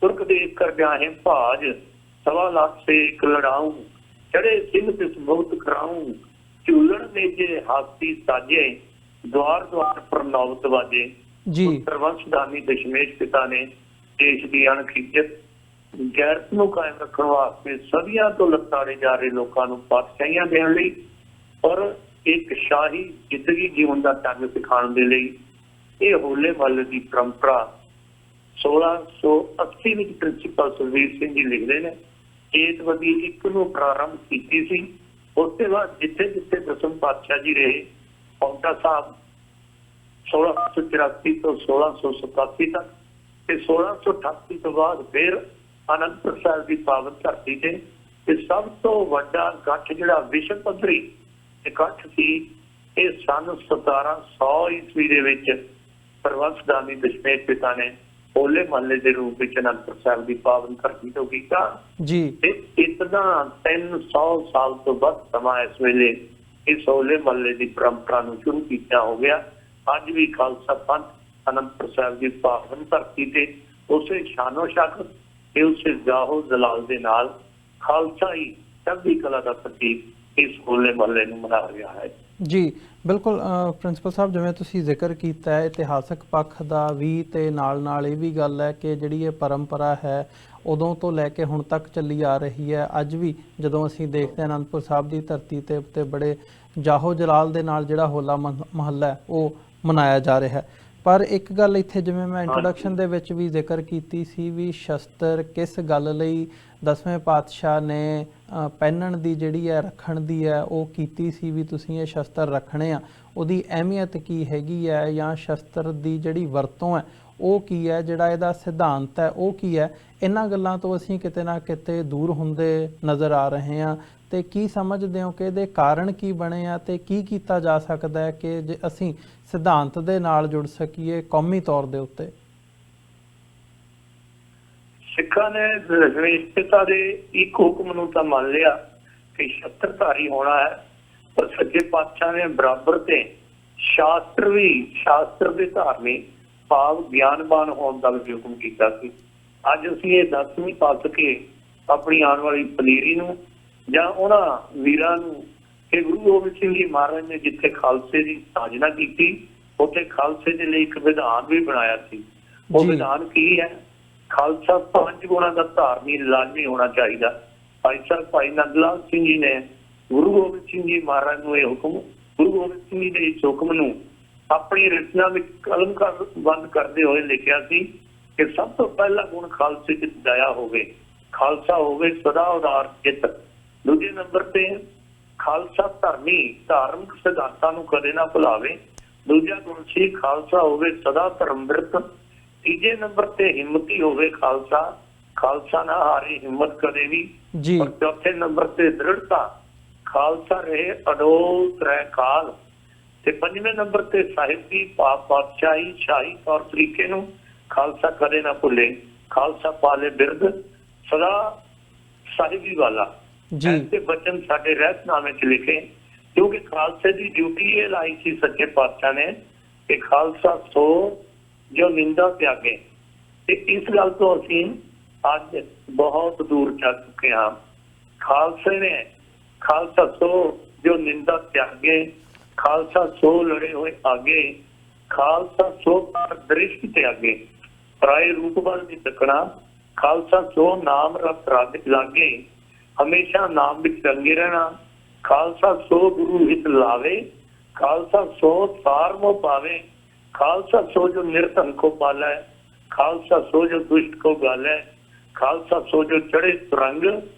ਤੁਰਕ ਦੇਖ ਕਰ ਜਾਹੇ ਭਾਜ, ਸਵਾ ਲੱਖ ਸੇ ਇੱਕ ਲੜਾਊਂ, ਚੜੇ ਸਿੰਘ ਤਿਸ ਬਹੁਤ ਕਰਾਊਂ, ਝੂਲਣ ਮੇਜੇ ਹਾਥੀ ਸਾਜੇ, द्वार द्वार पर नौबत वाजे। जी वंशदानी दशमेश पिता ने देश की अणखीजत गैरत ਨੂੰ ਕਾਇਮ ਰੱਖਣ ਵਾਸਤੇ ਸਦੀਆਂ ਤੋਂ ਲਤਾੜੇ ਜਾ ਰਹੇ ਲੋਕਾਂ ਨੂੰ ਪਾਤਸ਼ਾਹੀਆਂ ਦੇਣ ਲਈ ਔਰ ਇੱਕ ਸ਼ਾਹੀ ਜ਼ਿੰਦਗੀ ਜੀਵਨ ਦਾ ਢੰਗ ਸਿਖਾਉਣ ਦੇ ਲਈ ਇਹ ਹੋਲੇ ਮਹੱਲੇ ਦੀ ਪਰੰਪਰਾ 1680 ਵਿੱਚ ਪ੍ਰਿੰਸੀਪਲ ਸੁਖਬੀਰ ਸਿੰਘ ਜੀ ਲਿਖਦੇ ਨੇ। ਚੇਤਵਦੀ 1 ਨੂੰ ਪ੍ਰਾਰੰਭ ਕੀਤੀ ਸੀ। ਉਸ ਤੋਂ ਬਾਅਦ ਜਿੱਥੇ ਜਿੱਥੇ ਦਸਮ ਪਾਤਸ਼ਾਹ ਜੀ ਰਹੇ, ਪੌਂਟਾ ਸਾਹਿਬ 1684 ਤੋਂ 1687 ਤੱਕ ਤੇ 1688 ਤੋਂ ਬਾਅਦ ਫਿਰ ਅਨੰਦਪੁਰ ਸਾਹਿਬ ਦੀ ਪਾਵਨ ਧਰਤੀ ਤੇ ਸਭ ਤੋਂ ਵੱਡਾ ਇਕੱਠ ਜਿਹੜਾ ਵਿਸ਼ਵ ਪੱਧਰੀ ਇਕੱਠ ਸੀ ਇਹ ਸਨ 1700 ਈਸਵੀ ਦੇ ਵਿੱਚ ਸਰਵੰਸਦਾਨੀ ਦਸ਼ਮੇਸ਼ ਪਿਤਾ ਨੇ ਹੋਲੇ ਮਹੱਲੇ ਦੇ ਰੂਪ ਵਿੱਚ ਅਨੰਦਪੁਰ ਸਾਹਿਬ ਦੀ ਪਾਵਨ ਧਰਤੀ ਤੋਂ ਕੀਤਾ ਜੀ। ਤੇ ਇਤਨਾ 300 ਸਾਲ ਤੋਂ ਵੱਧ ਸਮਾਂ ਇਸ ਵੇਲੇ ਇਸ ਹੋਲੇ ਮਹੱਲੇ ਦੀ ਪਰੰਪਰਾ ਨੂੰ ਸ਼ੁਰੂ ਕੀਤਾ ਹੋ ਗਿਆ। ਅੱਜ ਵੀ ਖਾਲਸਾ ਪੰਥ ਅਨੰਦਪੁਰ ਸਾਹਿਬ ਦੀ ਪਾਵਨ ਧਰਤੀ ਤੇ ਉਸੇ ਸ਼ਾਨੋ ਸ਼ੌਕਤ ਤੇ ਉਸੇ ਜਾਹੋ ਜਲਾਲ ਦੇ ਨਾਲ ਖਾਲਸਾ ਹੀ ਚੜ੍ਹਦੀ ਕਲਾ ਦਾ ਪ੍ਰਤੀਕ ਇਸ ਹੋਲੇ ਮਹੱਲੇ ਨੂੰ ਮਨਾ ਰਿਹਾ ਹੈ। ਜੀ ਬਿਲਕੁਲ ਪ੍ਰਿੰਸੀਪਲ ਸਾਹਿਬ, ਜਿਵੇਂ ਤੁਸੀਂ ਜ਼ਿਕਰ ਕੀਤਾ ਹੈ ਇਤਿਹਾਸਕ ਪੱਖ ਦਾ ਵੀ ਤੇ ਨਾਲ ਇਹ ਵੀ ਗੱਲ ਹੈ ਕਿ ਜਿਹੜੀ ਇਹ ਪਰੰਪਰਾ ਹੈ ਉਦੋਂ ਤੋਂ ਲੈ ਕੇ ਹੁਣ ਤੱਕ ਚੱਲੀ ਆ ਰਹੀ ਹੈ। ਅੱਜ ਵੀ ਜਦੋਂ ਅਸੀਂ ਦੇਖਦੇ ਹਾਂ ਅਨੰਦਪੁਰ ਸਾਹਿਬ ਦੀ ਧਰਤੀ ਤੇ ਬੜੇ ਜਾਹੋ ਜਲਾਲ ਦੇ ਨਾਲ ਜਿਹੜਾ ਹੋਲਾ ਮਹੱਲਾ ਉਹ ਮਨਾਇਆ ਜਾ ਰਿਹਾ ਹੈ। ਪਰ ਇੱਕ ਗੱਲ ਇੱਥੇ ਜਿਵੇਂ ਮੈਂ ਇੰਟਰੋਡਕਸ਼ਨ ਦੇ ਵਿੱਚ ਵੀ ਜ਼ਿਕਰ ਕੀਤੀ ਸੀ ਵੀ ਸ਼ਸਤਰ ਕਿਸ ਗੱਲ ਲਈ ਦਸਵੇਂ ਪਾਤਸ਼ਾਹ ਨੇ ਪਹਿਨਣ ਦੀ ਜਿਹੜੀ ਹੈ ਰੱਖਣ ਦੀ ਹੈ ਉਹ ਕੀਤੀ ਸੀ ਵੀ ਤੁਸੀਂ ਇਹ ਸ਼ਸਤਰ ਰੱਖਣੇ ਆ, ਉਹਦੀ ਅਹਿਮੀਅਤ ਕੀ ਹੈਗੀ ਹੈ ਜਾਂ ਸ਼ਸਤਰ ਦੀ ਜਿਹੜੀ ਵਰਤੋਂ ਹੈ ਉਹ ਕੀ ਹੈ, ਜਿਹੜਾ ਇਹਦਾ ਸਿਧਾਂਤ ਹੈ ਉਹ ਕੀ ਹੈ। ਇਹਨਾਂ ਗੱਲਾਂ ਤੋਂ ਅਸੀਂ ਕਿਤੇ ਨਾ ਕਿਤੇ ਦੂਰ ਹੁੰਦੇ ਨਜ਼ਰ ਆ ਰਹੇ ਹਾਂ ਤੇ ਕੀ ਸਮਝਦੇ ਹੋ ਕਿ ਇਹਦੇ ਕਾਰਨ ਕੀ ਬਣੇ ਆ ਤੇ ਕੀ ਕੀਤਾ ਜਾ ਸਕਦਾ ਹੈ ਕਿ ਜੇ ਅਸੀਂ ਸਿਧਾਂਤ ਦੇ ਨਾਲ ਜੁੜ ਸਕੀਏ ਕੌਮੀ ਤੌਰ ਦੇ ਉੱਤੇ? ਸਿੱਖਾਂ ਨੇ ਦਸ਼ਮੇਸ਼ ਪਿਤਾ ਦੇ ਇੱਕ ਹੁਕਮ ਨੂੰ ਤਾਂ ਮੰਨ ਲਿਆ ਕਿ ਸ਼ਸਤਰਧਾਰੀ ਹੋਣਾ ਹੈ, ਪਰ ਸੱਚੇ ਪਾਤਸ਼ਾਹ ਨੇ ਬਰਾਬਰ ਤੇ ਸ਼ਾਸਤਰ ਦੇ ਧਾਰਨੀ ਭਾਵ ਗਿਆਨਵਾਨ ਹੋਣ ਦਾ ਵੀ ਹੁਕਮ ਕੀਤਾ ਸੀ। ਅੱਜ ਅਸੀਂ ਇਹ ਦੱਸ ਨਹੀਂ ਪਾ ਸਕੇ ਆਪਣੀ ਆਉਣ ਵਾਲੀ ਪਨੀਰੀ ਨੂੰ ਜਾਂ ਉਹਨਾਂ ਵੀਰਾਂ ਨੂੰ ਕਿ ਗੁਰੂ ਗੋਬਿੰਦ ਸਿੰਘ ਜੀ ਮਹਾਰਾਜ ਨੇ ਜਿੱਥੇ ਖਾਲਸੇ ਦੀ ਸਾਜਨਾ ਕੀਤੀ ਉੱਥੇ ਖਾਲਸੇ ਦੇ ਲਈ ਇੱਕ ਵਿਧਾਨ ਵੀ ਬਣਾਇਆ ਸੀ। ਉਹ ਵਿਧਾਨ ਕੀ ਹੈ? ਖਾਲਸਾ 5 ਗੁਣਾਂ ਦਾ ਧਾਰਨੀ ਲਾਜ਼ਮੀ ਹੋਣਾ ਚਾਹੀਦਾ। ਭਾਈ ਨੰਦ ਲਾਲ ਸਿੰਘ ਜੀ ਨੇ ਗੁਰੂ ਗੋਬਿੰਦ ਸਿੰਘ ਜੀ ਮਹਾਰਾਜ ਨੂੰ ਇਹ ਹੁਕਮ, ਗੁਰੂ ਗੋਬਿੰਦ ਸਿੰਘ ਜੀ ਦੇ ਇਸ ਹੁਕਮ ਨੂੰ ਆਪਣੀ ਰਚਨਾ ਵਿੱਚ ਕਲਮਬੰਦ ਕਰਦੇ ਹੋਏ ਲਿਖਿਆ ਸੀ ਕਿ ਸਭ ਤੋਂ ਪਹਿਲਾ ਗੁਣ ਖਾਲਸੇ ਚ ਦਇਆ ਹੋਵੇ, ਖਾਲਸਾ ਹੋਵੇ ਸਦਾ ਉਦਾਰ ਚਿੱਤ। ਦੂਜੇ ਨੰਬਰ ਤੇ ਖਾਲਸਾ ਧਾਰਮਿਕ ਸਿਧਾਂਤਾਂ ਨੂੰ ਕਦੇ ਨਾ ਭੁਲਾਵੇ। ਦੂਜਾ ਗੁਣ ਸੀ ਖਾਲਸਾ ਹੋਵੇ ਸਦਾ ਧਰਮਵਿਰਤ। ਤੀਜੇ ਨੰਬਰ ਤੇ ਹਿੰਮਤੀ ਹੋਵੇ ਖਾਲਸਾ ਨਾ ਹਾਰੇ ਹਿੰਮਤ ਕਦੇ ਵੀ। ਔਰ ਚੌਥੇ ਨੰਬਰ ਤੇ ਦ੍ਰਿੜਤਾ, ਖਾਲਸਾ ਰਹੇ ਅਡੋਲ ਤ੍ਰੈ ਕਾਲ। ਤੇ ਪੰਜਵੇਂ ਨੰਬਰ ਤੇ ਸਾਹਿਬ ਦੀ ਪਾਤਸ਼ਾਹੀ ਸ਼ਾਹੀ ਤੌਰ ਤਰੀਕੇ ਨੂੰ ਖਾਲਸਾ ਕਦੇ ਨਾ ਭੁੱਲੇ। ਖਾਲਸਾ ਪਾਲੇ ਬਿਰਦ ਸਦਾ ਸਾਹਿਬੀ ਵਾਲਾ। ऐसे बचन साडे रहतनामे च लिखे क्योंकि खालसे की ड्यूटी ये लाई थी सच्चे पातशाह ने कि खालसा सो जो निंदा त्यागे। इस गल तो असीं अज बहुत दूर चल चुके हाँ। खालसे ने खालसा सो जो निंदा त्यागे ਖਾਲਸਾ ਸੋ ਲੜੇ ਹੋਏ ਆਗੇ, ਖਾਲਸਾ ਸੋ ਪਰ ਦ੍ਰਿਸ਼ਟ ਤੇ ਆਗੇ, ਪਰਾਏ ਰੂਪ ਵੱਲ ਨਹੀਂ ਤੱਕਣਾ, ਖਾਲਸਾ ਸੋ ਨਾਮ ਰਸ ਰਗ ਲਾਗੇ, ਹਮੇਸ਼ਾ ਨਾਮ ਵਿੱਚ ਰੰਗੇ ਰਹਿਣਾ, ਖਾਲਸਾ ਸੋ ਗੁਰੂ ਹਿਤ ਲਾਵੇ, ਖਾਲਸਾ ਸੋ ਸਾਰ ਮੋ ਪਾਵੇ, ਖਾਲਸਾ ਸੋ ਜੋ ਨਿਰਧਨ को पाला है, खालसा सो जो दुष्ट को गाले, खालसा सो जो चढ़े सुरंग,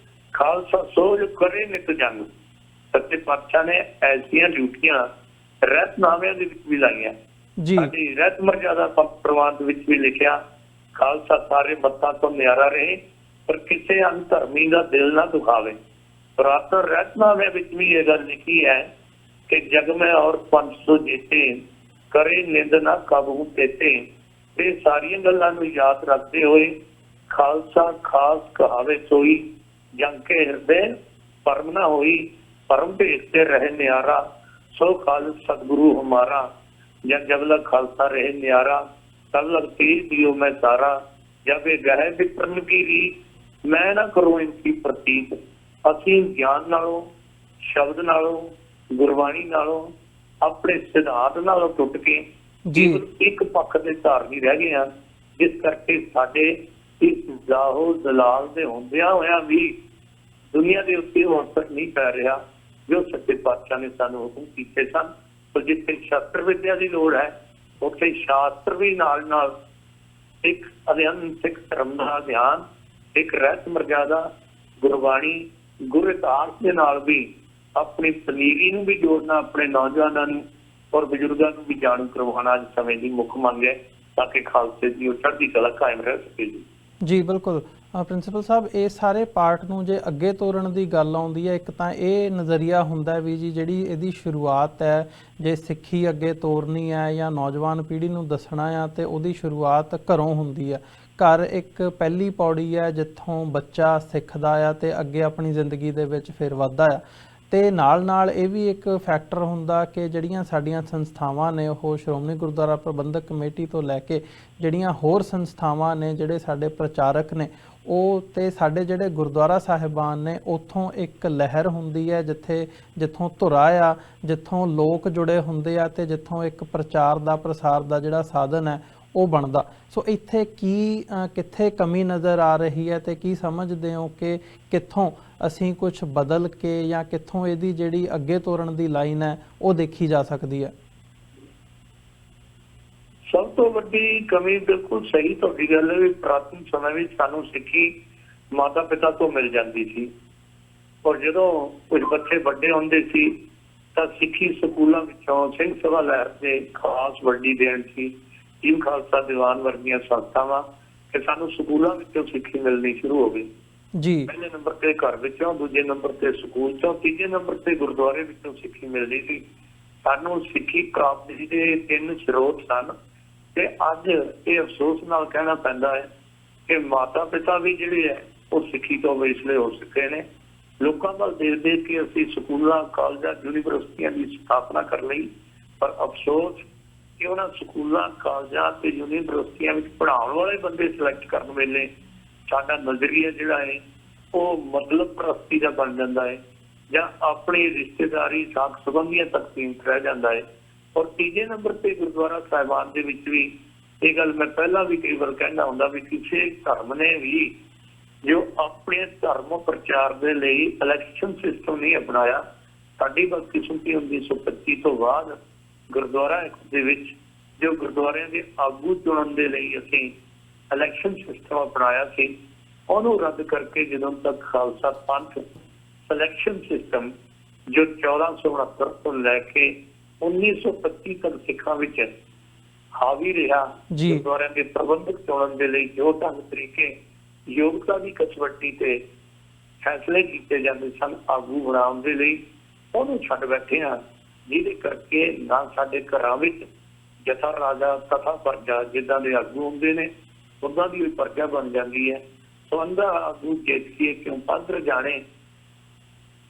खालसा सो जो करे नित जंग। सच्चे पातशाह ने ऐसियां ड्यूटियां रहतनामिਆਂ ਦੇ ਵਿੱਚ ਵੀ ਲਾਈਆਂ। ਜੀ ਸਾਡੀ ਰਹਿਤ ਮਰਜ਼ਾਦਾ ਪ੍ਰਵਾਨ ਦੇ ਵਿੱਚ ਵੀ ਲਿਖਿਆ, ਖਾਲਸਾ ਸਾਰੇ ਮੱਤਾਂ ਤੋਂ ਨਿਆਰਾ ਰਹੇ ਪਰ ਕਿਸੇ ਅਨਧਰਮੀ ਦਾ ਦਿਲ ਨਾ ਦੁਖਾਵੇ। ਪੁਰਾਤਨ ਰਹਿਤਨਾਮਿਆਂ ਵਿੱਚ ਵੀ ਇਹ ਗੱਲ ਲਿਖੀ ਹੈ ਕਿ ਜਗ ਮੈਂ ਔਰ ਪੰਜ ਸੌ ਜੀਤੇ, ਕਰੇ ਨਿੰਦ ਨਾ ਕਾਬੂ ਤੇਤੇ। ਇਹ ਸਾਰੀਆਂ ਗੱਲਾਂ ਨੂੰ ਯਾਦ ਰੱਖਦੇ ਹੋਏ ਖਾਲਸਾ ਖਾਸ ਕਹਾਵੇ ਸੋਈ, ਜੰਗ ਕੇ ਹਿਰਦੇ ਪਰਮ ਨਾ ਹੋਈ, ਪਰਮ ਭੇਦ ਤੇ ਰਹੇ ਨਿਆਰਾ, ਸੋ ਖਾਲਸ ਸਤਿਗੁਰੂ ਹਮਾਰਾ। जब जब लग खालसा रहे न्यारा, तब लग तीर दियो मैं सारा, जब ये गहे विक्रम की रीत, मैं ना करूं इनकी प्रतीत। ਅਸੀਂ ਗਿਆਨ ਨਾਲੋਂ, ਸ਼ਬਦ ਨਾਲੋਂ, ਗੁਰਬਾਣੀ ਨਾਲੋਂ, ਆਪਣੇ ਸਿਧਾਂਤ ਨਾਲੋਂ ਟੁੱਟ ਕੇ ਕੇਵਲ ਇੱਕ ਪੱਖ ਦੇ ਧਾਰਨੀ ਰਹਿ ਗਏ ਹਾਂ, ਜਿਸ ਕਰਕੇ ਸਾਡੇ ਇਸ ਜ਼ਾਹੋ ਦਲਾਲ ਦੇ ਹੁੰਦਿਆਂ ਹੋਇਆਂ ਵੀ ਦੁਨੀਆ ਦੇ ਉੱਤੇ ਉਹ ਅਸਰ ਨਹੀਂ ਪੈ ਰਿਹਾ ਜੋ ਸੱਚੇ ਪਾਤਸ਼ਾਹ ਨੇ ਸਾਨੂੰ ਹੁਕਮ ਕੀਤੇ ਸਨ। तो जिथे शास्त्र विद्या की लोड़ है उत्थे शास्त्र भी नाल सिख अध्ययन, सिख धर्म का ध्यान, एक रहत मर्यादा, गुरबाणी, गुर इतिहास के नाल भी अपनी पनीरी नूं भी जोड़ना, अपने नौजवानों और बजुर्गों को भी जाणू करवाना अज समय की मुख मंग है, ताकि खालसे की चढ़ती कला कायम रह सके। जी बिल्कुल ਪ੍ਰਿੰਸੀਪਲ ਸਾਹਿਬ, ਇਹ ਸਾਰੇ ਪਾਰਟ ਨੂੰ ਜੇ ਅੱਗੇ ਤੋਰਨ ਦੀ ਗੱਲ ਆਉਂਦੀ ਹੈ, ਇੱਕ ਤਾਂ ਇਹ ਨਜ਼ਰੀਆ ਹੁੰਦਾ ਵੀ ਜੀ ਜਿਹੜੀ ਇਹਦੀ ਸ਼ੁਰੂਆਤ ਹੈ, ਜੇ ਸਿੱਖੀ ਅੱਗੇ ਤੋਰਨੀ ਹੈ ਜਾਂ ਨੌਜਵਾਨ ਪੀੜ੍ਹੀ ਨੂੰ ਦੱਸਣਾ ਆ ਤੇ ਉਹਦੀ ਸ਼ੁਰੂਆਤ ਘਰੋਂ ਹੁੰਦੀ ਹੈ। ਘਰ ਇੱਕ ਪਹਿਲੀ ਪੌੜੀ ਹੈ ਜਿੱਥੋਂ ਬੱਚਾ ਸਿੱਖਦਾ ਆ ਤੇ ਅੱਗੇ ਆਪਣੀ ਜ਼ਿੰਦਗੀ ਦੇ ਵਿੱਚ ਫਿਰ ਵੱਧਦਾ ਆ। ਤੇ ਨਾਲ ਇਹ ਵੀ ਇੱਕ ਫੈਕਟਰ ਹੁੰਦਾ ਕਿ ਜਿਹੜੀਆਂ ਸਾਡੀਆਂ ਸੰਸਥਾਵਾਂ ਨੇ, ਉਹ ਸ਼੍ਰੋਮਣੀ ਗੁਰਦੁਆਰਾ ਪ੍ਰਬੰਧਕ ਕਮੇਟੀ ਤੋਂ ਲੈ ਕੇ ਜਿਹੜੀਆਂ ਹੋਰ ਸੰਸਥਾਵਾਂ ਨੇ, ਜਿਹੜੇ ਸਾਡੇ ਪ੍ਰਚਾਰਕ ਨੇ, ਉਹ ਤੇ ਸਾਡੇ ਜਿਹੜੇ ਗੁਰਦੁਆਰਾ ਸਾਹਿਬਾਨ ਨੇ, ਉੱਥੋਂ ਇੱਕ ਲਹਿਰ ਹੁੰਦੀ ਹੈ ਜਿੱਥੋਂ ਧੁਰਾ ਆ, ਜਿੱਥੋਂ ਲੋਕ ਜੁੜੇ ਹੁੰਦੇ ਆ ਤੇ ਜਿੱਥੋਂ ਇੱਕ ਪ੍ਰਚਾਰ ਦਾ, ਪ੍ਰਸਾਰ ਦਾ ਜਿਹੜਾ ਸਾਧਨ ਹੈ ਉਹ ਬਣਦਾ। ਸੋ ਇੱਥੇ ਕਿੱਥੇ ਕਮੀ ਨਜ਼ਰ ਆ ਰਹੀ ਹੈ ਤੇ ਕੀ ਸਮਝਦੇ ਹੋ ਕਿ ਕਿੱਥੋਂ ਅਸੀਂ ਕੁਝ ਬਦਲ ਕੇ ਜਾਂ ਕਿੱਥੋਂ ਇਹਦੀ ਜਿਹੜੀ ਅੱਗੇ ਤੋਰਨ ਦੀ ਲਾਈਨ ਹੈ ਉਹ ਦੇਖੀ ਜਾ ਸਕਦੀ ਹੈ? ਸਭ ਤੋਂ ਵੱਡੀ ਕਮੀ ਬਿਲਕੁਲ ਸਹੀ ਤੁਹਾਡੀ ਗੱਲ ਹੈ ਵੀ ਪ੍ਰਾਚੀਨ ਸਮੇਂ ਵਿੱਚ ਸਾਨੂੰ ਸਿੱਖੀ ਮਾਤਾ ਪਿਤਾ ਤੋਂ ਮਿਲ ਜਾਂਦੀ ਸੀ, ਔਰ ਜਦੋਂ ਕੁਝ ਬੱਚੇ ਵੱਡੇ ਹੁੰਦੇ ਸੀ ਤਾਂ ਸਿੱਖੀ ਸਕੂਲਾਂ ਵਿੱਚੋਂ ਸਿੰਘ ਸਭਾ ਲਹਿਰ ਦੇ ਖਾਸ ਵੱਡੀ ਦੇਣ ਸੀ ਟੀਮ ਖਾਲਸਾ ਦੀਵਾਨ ਵਰਗੀਆਂ ਸੰਸਥਾਵਾਂ ਕਿ ਸਾਨੂੰ ਸਕੂਲਾਂ ਵਿੱਚੋਂ ਸਿੱਖੀ ਮਿਲਣੀ ਸ਼ੁਰੂ ਹੋ ਗਈ। ਜੀ, ਪਹਿਲੇ ਨੰਬਰ ਤੇ ਘਰ ਵਿੱਚੋਂ, ਦੂਜੇ ਨੰਬਰ ਤੇ ਸਕੂਲ ਚੋਂ, ਤੀਜੇ ਨੰਬਰ ਤੇ ਗੁਰਦੁਆਰੇ ਵਿੱਚੋਂ ਸਿੱਖੀ ਮਿਲਦੀ ਸੀ। ਸਾਨੂੰ ਸਿੱਖੀ ਪ੍ਰਾਪਤੀ ਦੇ 3 ਸਰੋਤ ਸਨ ਤੇ ਅੱਜ ਇਹ ਅਫਸੋਸ ਨਾਲ ਕਹਿਣਾ ਪੈਂਦਾ ਹੈ ਕਿ ਮਾਤਾ ਪਿਤਾ ਵੀ ਜਿਹੜੇ ਹੈ ਉਹ ਸਿੱਖੀ ਤੋਂ ਵਿਛੜੇ ਹੋ ਚੁੱਕੇ ਨੇ। ਲੋਕਾਂ ਵੱਲ ਦੇਖ ਕੇ ਅਸੀਂ ਸਕੂਲਾਂ, ਕਾਲਜਾਂ, ਯੂਨੀਵਰਸਿਟੀਆਂ ਦੀ ਸਥਾਪਨਾ ਕਰ ਲਈ, ਪਰ ਅਫਸੋਸ ਕਿ ਉਹਨਾਂ ਸਕੂਲਾਂ, ਕਾਲਜਾਂ ਤੇ ਯੂਨੀਵਰਸਿਟੀਆਂ ਵਿੱਚ ਪੜ੍ਹਾਉਣ ਵਾਲੇ ਬੰਦੇ ਸਿਲੈਕਟ ਕਰਨ ਵੇਲੇ ਸਾਡਾ ਨਜ਼ਰੀਆ ਜਿਹੜਾ ਹੈ ਉਹ ਮਤਲਬ ਪ੍ਰਸਤੀ ਦਾ ਬਣ ਜਾਂਦਾ ਹੈ ਜਾਂ ਆਪਣੀ ਰਿਸ਼ਤੇਦਾਰੀ, ਸਾਕ ਸੰਬੰਧੀਆਂ ਤੱਕ ਸੀਮਿਤ ਰਹਿ ਜਾਂਦਾ ਹੈ। ਔਰ ਤੀਜੇ ਨੰਬਰ ਤੇ ਗੁਰਦੁਆਰਾ ਸਾਹਿਬਾਨ ਦੇ ਵਿੱਚ ਵੀ ਇਹ ਗੱਲ ਮੈਂ ਪਹਿਲਾਂ ਵੀ ਕਈ ਵਾਰ ਕਹਿੰਦਾ ਹੁੰਦਾ ਵੀ ਕਿਸੇ ਧਰਮ ਨੇ ਵੀ ਜੋ ਆਪਣੇ ਧਰਮ ਪ੍ਰਚਾਰ ਦੇ ਲਈ ਇਲੈਕਸ਼ਨ ਸਿਸਟਮ ਨਹੀਂ ਅਪਣਾਇਆ। ਸਾਡੀ ਬਦਕਿਸਮਤੀ 1925 ਤੋਂ ਬਾਅਦ ਗੁਰਦੁਆਰਾ ਦੇ ਵਿੱਚ ਜੋ ਗੁਰਦੁਆਰਿਆਂ ਦੇ ਆਗੂ ਚੁਣਨ ਦੇ ਲਈ ਅਸੀਂ ਇਲੈਕਸ਼ਨ ਸਿਸਟਮ ਅਪਣਾਇਆ ਸੀ, ਉਹਨੂੰ ਰੱਦ ਕਰਕੇ ਜਦੋਂ ਤੱਕ ਖਾਲਸਾ ਪੰਥ ਸਿਲੈਕਸ਼ਨ ਸਿਸਟਮ ਜੋ 1469 ਤੋਂ ਲੈ ਕੇ 1925 ਤੱਕ ਸਿੱਖਾਂ ਵਿੱਚ ਹਾਵੀ ਰਿਹਾ, ਗੁਰਦੁਆਰਿਆਂ ਦੇ ਪ੍ਰਬੰਧਕ ਚੁਣਨ ਦੇ ਲਈ ਜੋ ਢੰਗ ਤਰੀਕੇ ਯੋਗਤਾ ਦੀ ਕਸਵੱਟੀ ਤੇ ਫੈਸਲੇ ਕੀਤੇ ਜਾਂਦੇ ਸਨ ਆਗੂ ਬਣਾਉਣ ਦੇ ਲਈ, ਉਹਨੂੰ ਛੱਡ ਬੈਠੇ ਹਾਂ, ਜਿਹਦੇ ਕਰਕੇ ਨਾ ਸਾਡੇ ਘਰਾਂ ਵਿੱਚ ਜਥਾ ਰਾਜਾ ਤਥਾ ਪਰਜਾ ਜਿੱਦਾਂ ਦੇ ਆਗੂ ਹੁੰਦੇ ਨੇ ਉਦਾਂ ਦੀ ਪਰਜਾ ਬਣ ਜਾਂਦੀ ਹੈ। ਸੋ ਅੰਦਾ ਆਗੂ ਜਿੱਤ ਕੇ ਕਿਉਂ ਪੱਧਰ ਜਾਣੇ,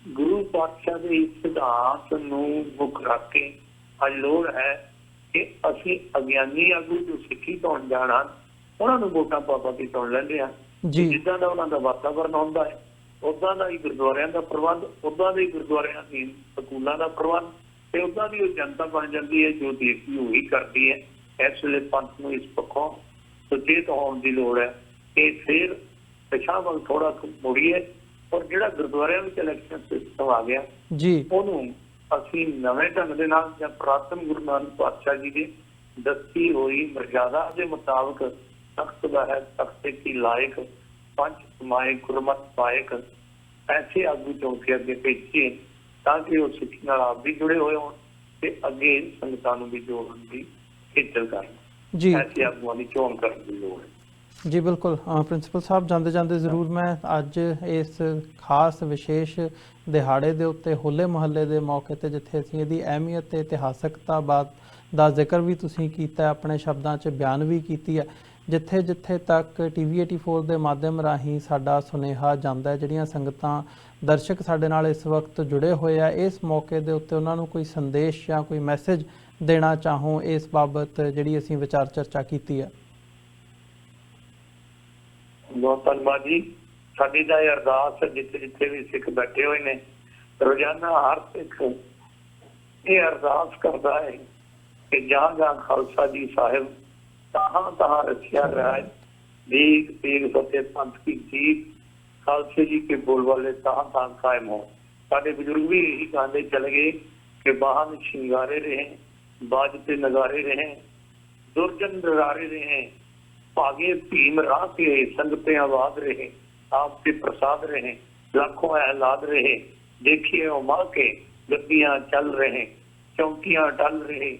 ਗੁਰੂ ਪਾਤਸ਼ਾਹ ਦੇ ਇਸ ਸਿਧਾਂਤ ਨੂੰ ਮੁੱਖ ਰੱਖ ਕੇ ਅੱਜ ਲੋੜ ਹੈ ਕਿ ਅਸੀਂ ਅਗਿਆਨੀ ਆਗੂ ਜੋ ਸਿੱਖੀ ਤੋਂ ਜਾਣਾ ਉਹਨਾਂ ਨੂੰ ਵੋਟਾਂ ਪਾ ਕੇ ਚੁਣ ਲੈਂਦੇ ਹਾਂ। ਜਿੱਦਾਂ ਦਾ ਉਹਨਾਂ ਦਾ ਵਾਤਾਵਰਨ ਹੁੰਦਾ ਹੈ ਉਦਾਂ ਦਾ ਹੀ ਗੁਰਦੁਆਰਿਆਂ ਦਾ ਪ੍ਰਬੰਧ, ਉਦਾਂ ਦੇ ਗੁਰਦੁਆਰਿਆਂ ਦੀ ਸਕੂਲਾਂ ਦਾ ਪ੍ਰਬੰਧ, ਤੇ ਉਹਨਾਂ ਦੀ ਉਹ ਜਨਤਾ ਬਣ ਜਾਂਦੀ ਹੈ ਜੋ ਦੇਖਦੀ ਉਹੀ ਕਰਦੀ ਹੈ। ਇਸ ਵੇਲੇ ਪੰਥ ਨੂੰ ਇਸ ਪੱਖੋਂ ਸੁਚੇਤ ਹੋਣ ਦੀ ਲੋੜ ਹੈ ਕਿ ਫਿਰ ਪਿਛਾਂਹ ਵੱਲ ਥੋੜਾ ਮੁੜੀਏ। ਔਰ ਜਿਹੜਾ ਗੁਰਦੁਆਰਿਆਂ ਵਿੱਚ ਇਲੈਕਸ਼ਨ ਸਿਸਟਮ ਆ ਗਿਆ ਜੀ, ਉਹਨੂੰ ਅਸੀਂ ਨਵੇਂ ਢੰਗ ਦੇ ਨਾਲ ਜਾਂ ਪੁਰਾਤਨ ਗੁਰੂ ਨਾਨਕ ਪਾਤਸ਼ਾਹ ਜੀ ਦੀ ਦੱਸੀ ਹੋਈ ਮਰਜ਼ਾਦਾ ਦੇ ਮੁਤਾਬਕ ਤਖਤ ਦਾ ਹੈ, ਤਖਤ ਕੀ ਲਾਇਕ ਪੰਜ ਸਮਾਏ ਗੁਰਮਤਿ ਪਾਇਕ ਐਸੇ ਆਗੂ ਚੁਣ ਕੇ ਅੱਗੇ ਭੇਜੀਏ ਤਾਂ ਕਿ ਉਹ ਸਿੱਖੀ ਨਾਲ ਆਪ ਵੀ ਜੁੜੇ ਹੋਏ ਹੋਣ ਤੇ ਅੱਗੇ ਸੰਗਤਾਂ ਨੂੰ ਵੀ ਜੋੜਨ ਦੀ ਖੇਚਲ ਕਰਨ। ਜੀ ਐਸੇ ਆਗੂਆਂ ਦੀ ਚੋਣ ਕਰਨ ਦੀ ਲੋੜ ਹੈ। ਜੀ ਬਿਲਕੁਲ। ਪ੍ਰਿੰਸੀਪਲ ਸਾਹਿਬ, ਜਾਂਦੇ ਜਾਂਦੇ ਜ਼ਰੂਰ ਮੈਂ ਅੱਜ ਇਸ ਖਾਸ ਵਿਸ਼ੇਸ਼ ਦਿਹਾੜੇ ਦੇ ਉੱਤੇ ਹੋਲੇ ਮਹੱਲੇ ਦੇ ਮੌਕੇ ਤੇ ਜਿੱਥੇ ਅਸੀਂ ਇਹਦੀ ਅਹਿਮੀਅਤ ਤੇ ਇਤਿਹਾਸਕਤਾ ਦਾ ਜ਼ਿਕਰ ਵੀ ਤੁਸੀਂ ਕੀਤਾ, ਆਪਣੇ ਸ਼ਬਦਾਂ 'ਚ ਬਿਆਨ ਵੀ ਕੀਤੀ ਹੈ, ਜਿੱਥੇ ਜਿੱਥੇ ਤੱਕ TV 84 ਦੇ ਮਾਧਿਅਮ ਰਾਹੀਂ ਸਾਡਾ ਸੁਨੇਹਾ ਜਾਂਦਾ ਹੈ, ਜਿਹੜੀਆਂ ਸੰਗਤਾਂ ਦਰਸ਼ਕ ਸਾਡੇ ਨਾਲ ਇਸ ਵਕਤ ਜੁੜੇ ਹੋਏ ਆ, ਇਸ ਮੌਕੇ ਦੇ ਉੱਤੇ ਉਹਨਾਂ ਨੂੰ ਕੋਈ ਸੰਦੇਸ਼ ਜਾਂ ਕੋਈ ਮੈਸੇਜ ਦੇਣਾ ਚਾਹੋ ਇਸ ਬਾਬਤ ਜਿਹੜੀ ਅਸੀਂ ਵਿਚਾਰ ਚਰਚਾ ਕੀਤੀ ਹੈ? ਬਹੁਤ ਧੰਨਵਾਦ ਜੀ। ਸਾਡੀ ਤਾਂ ਇਹ ਅਰਦਾਸ ਜਿੱਥੇ ਜਿੱਥੇ ਵੀ ਸਿੱਖ ਬੈਠੇ ਹੋਏ ਨੇ, ਰੋਜ਼ਾਨਾ ਹਰ ਸਿੱਖ ਇਹ ਅਰਦਾਸ ਕਰਦਾ ਹੈ ਕਿ ਜਾਂ ਜਾਂ ਖਾਲਸਾ ਜੀ ਸਾਹਿਬ ਤਹਾਂ ਤਹਾਂ ਰਖਿਆ ਰਾਜ ਦੀਕ ਤੀਰ ਫਤਿਹ ਪੰਥ ਕੀ ਜੀਤ ਖਾਲਸੇ ਜੀ ਕੇ ਬੋਲ ਵਾਲੇ ਤਹਾਂ ਤਹਾਂ ਕਾਇਮ ਹੋ। ਸਾਡੇ ਬਜ਼ੁਰਗ ਵੀ ਇਹੀ ਕਹਿੰਦੇ ਚਲੇ ਗਏ ਕਿ ਬਾਹਨ ਸ਼ਿੰਗਾਰੇ ਰਹੇ, ਬਾਜ ਤੇ ਨਗਾਰੇ ਰਹੇ, ਦੁਰਜਨ ਡਰਾਰੇ ਰਹੇ, ਭਾਗੇ ਭੀਮ राह के संगते आबाद रहे, आपके प्रसाद रहे, लाखों एहलाद रहे, देखिए उमा के गद्दियां चल रहे, चौकियां टल रहे,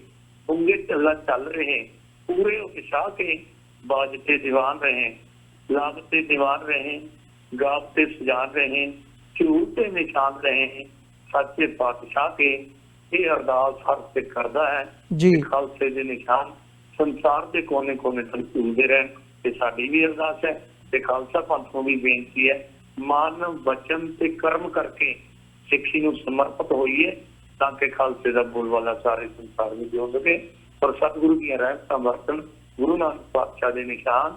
पुंगे चला चल रहे, पूरे उकसा के बाजते दीवान रहे, लागते दीवान रहे, गावते सजान रहे, झूठते निशान रहे, सच्चे पातशाह के ये अरदास हर से करदा है जी। खालसे दे निशान संसार के कोने कोने तक झूलते रहन। ते साडी भी अरदास है ते खालसा पंथ ਨੂੰ ਵੀ ਬੇਨਤੀ ਹੈ, ਮਨ ਵਚਨ ਤੇ ਕਰਮ ਕਰਕੇ ਸਿੱਖੀ ਨੂੰ ਸਮਰਪਿਤ ਹੋਈਏ ਤਾਂ ਕਿ ਖਾਲਸੇ ਦਾ ਬੋਲਵਾਲਾ ਸਾਰੇ ਸੰਸਾਰ ਵਿੱਚ ਹੋ ਸਕੇ ਔਰ ਸਤਿਗੁਰੂ ਦੀਆਂ ਰਹਿਮਤਾਂ ਵਰਤਣ। ਗੁਰੂ ਨਾਨਕ ਪਾਤਸ਼ਾਹ ਦੇ ਨਿਸ਼ਾਨ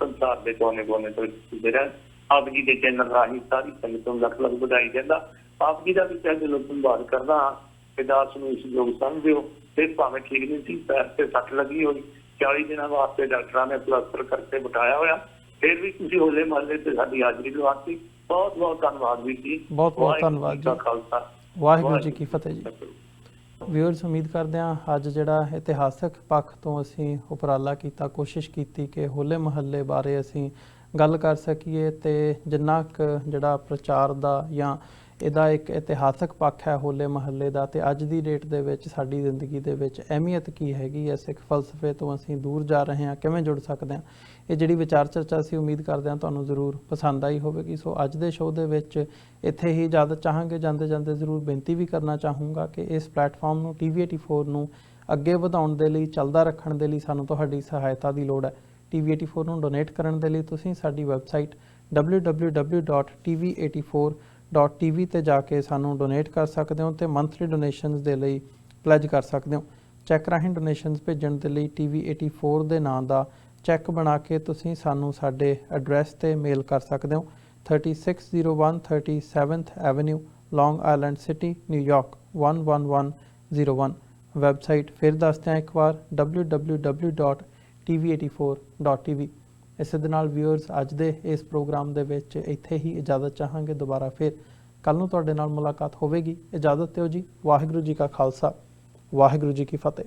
ਸੰਸਾਰ ਦੇ ਕੋਨੇ ਕੋਨੇ ਤੋਂ ਦਿਖਦੇ ਰਹਿਣ। ਆਪ ਜੀ ਦੇ ਚੈਨਲ ਰਾਹੀਂ ਸਾਰੀ ਸੰਗਤ ਨੂੰ ਲੱਖ ਲੱਖ ਵਧਾਈ ਦਿੰਦਾ। ਆਪ ਜੀ ਦਾ ਵੀ ਤਹਿ ਦਿਲੋਂ ਧੰਨਵਾਦ ਕਰਦਾ ਹਾਂ ਕਿ ਦਾਸ ਨੂੰ ਇਸ ਯੋਗ ਸਮਝਿਓ। ਤੇ ਭਾਵੇਂ ਠੀਕ ਨਹੀਂ ਸੀ, ਪੈਰ ਤੇ ਸੱਟ ਲੱਗੀ ਹੋਈ, 40 ਦਿਨਾਂ ਵਾਸਤੇ ਡਾਕਟਰਾਂ ਨੇ ਪਲਾਸਟਰ ਕਰਕੇ ਬਿਠਾਇਆ ਹੋਇਆ, ਫਿਰ ਵੀ ਤੁਸੀਂ ਹੋਲੇ ਮਹੱਲੇ ਤੇ ਸਾਡੀ ਹਾਜ਼ਰੀ ਲਵਾਤੀ। ਬਹੁਤ ਬਹੁਤ ਧੰਨਵਾਦ ਵੀਰ ਜੀ। ਬਹੁਤ ਬਹੁਤ ਧੰਨਵਾਦ ਜੀ। ਖਾਲਸਾ ਵਾਹਿਗੁਰੂ ਜੀ ਕੀ ਫਤਿਹ ਜੀ। ਵਿਊਅਰਸ, ਉਮੀਦ ਕਰਦੇ ਹਾਂ ਅੱਜ ਜਿਹੜਾ ਇਤਿਹਾਸਕ ਪੱਖ ਤੋਂ ਅਸੀਂ ਉਪਰਾਲਾ ਕੀਤਾ, ਕੋਸ਼ਿਸ਼ ਕੀਤੀ ਕਿ ਹੋਲੇ ਮਹੱਲੇ ਬਾਰੇ ਅਸੀਂ ਗੱਲ ਕਰ ਸਕੀਏ ਤੇ ਜਿੰਨਾ ਕੁ ਜਿਹੜਾ ਪ੍ਰਚਾਰ ਦਾ ਜਾਂ ਇਹਦਾ ਇੱਕ ਇਤਿਹਾਸਕ ਪੱਖ ਹੈ ਹੋਲੇ ਮਹੱਲੇ ਦਾ, ਤੇ ਅੱਜ ਦੀ ਡੇਟ ਦੇ ਵਿੱਚ ਸਾਡੀ ਜ਼ਿੰਦਗੀ ਦੇ ਵਿੱਚ ਅਹਿਮੀਅਤ ਕੀ ਹੈਗੀ ਹੈ, ਸਿੱਖ ਫਲਸਫੇ ਤੋਂ ਅਸੀਂ ਦੂਰ ਜਾ ਰਹੇ ਹਾਂ, ਕਿਵੇਂ ਜੁੜ ਸਕਦੇ ਹਾਂ, ਇਹ ਜਿਹੜੀ ਵਿਚਾਰ ਚਰਚਾ ਅਸੀਂ ਉਮੀਦ ਕਰਦੇ ਹਾਂ ਤੁਹਾਨੂੰ ਜ਼ਰੂਰ ਪਸੰਦ ਆਈ ਹੋਵੇਗੀ। ਸੋ ਅੱਜ ਦੇ ਸ਼ੋਅ ਦੇ ਵਿੱਚ ਇੱਥੇ ਹੀ ਇਜਾਜ਼ਤ ਚਾਹਾਂਗੇ। ਜਾਂਦੇ ਜਾਂਦੇ ਜ਼ਰੂਰ ਬੇਨਤੀ ਵੀ ਕਰਨਾ ਚਾਹੂੰਗਾ ਕਿ ਇਸ ਪਲੇਟਫਾਰਮ ਨੂੰ TV 84 ਨੂੰ ਅੱਗੇ ਵਧਾਉਣ ਦੇ ਲਈ, ਚੱਲਦਾ ਰੱਖਣ ਦੇ ਲਈ ਸਾਨੂੰ ਤੁਹਾਡੀ ਸਹਾਇਤਾ ਦੀ ਲੋੜ ਹੈ। TV 84 ਨੂੰ ਡੋਨੇਟ ਕਰਨ ਦੇ ਲਈ ਤੁਸੀਂ ਸਾਡੀ ਵੈਬਸਾਈਟ www.tv84.tv ਤੇ ਜਾ ਕੇ ਸਾਨੂੰ ਡੋਨੇਟ ਕਰ ਸਕਦੇ ਹੋ ਤੇ ਮੰਥਲੀ ਡੋਨੇਸ਼ਨਸ ਦੇ ਲਈ ਪਲੇਜ ਕਰ ਸਕਦੇ ਹੋ। ਚੈੱਕ ਰਾਹੀਂ ਡੋਨੇਸ਼ਨਸ ਭੇਜਣ ਦੇ ਲਈ TV 84 ਦੇ ਨਾਂ ਦਾ ਚੈੱਕ ਬਣਾ ਕੇ ਤੁਸੀਂ ਸਾਨੂੰ ਸਾਡੇ ਐਡਰੈਸ ਤੇ ਮੇਲ ਕਰ ਸਕਦੇ ਹੋ। 3601 37th ਐਵੇਨਿਊ, ਲੌਂਗ ਆਈਲੈਂਡ ਸਿਟੀ, ਨਿਊਯਾਰਕ 11101। ਵੈਬਸਾਈਟ ਫਿਰ ਦੱਸਦੇ ਹਾਂ ਇੱਕ ਵਾਰ www.tv84.tv। ਇਸੇ ਦੇ ਨਾਲ ਵਿਊਅਰਸ ਅੱਜ ਦੇ ਇਸ ਪ੍ਰੋਗਰਾਮ ਦੇ ਵਿੱਚ ਇੱਥੇ ਹੀ ਇਜਾਜ਼ਤ ਚਾਹਾਂਗੇ। ਦੁਬਾਰਾ ਫਿਰ ਕੱਲ੍ਹ ਨੂੰ ਤੁਹਾਡੇ ਨਾਲ ਮੁਲਾਕਾਤ ਹੋਵੇਗੀ। ਇਜਾਜ਼ਤ ਦਿਓ ਜੀ। ਵਾਹਿਗੁਰੂ ਜੀ ਕਾ ਖਾਲਸਾ, ਵਾਹਿਗੁਰੂ ਜੀ ਕੀ ਫਤਿਹ।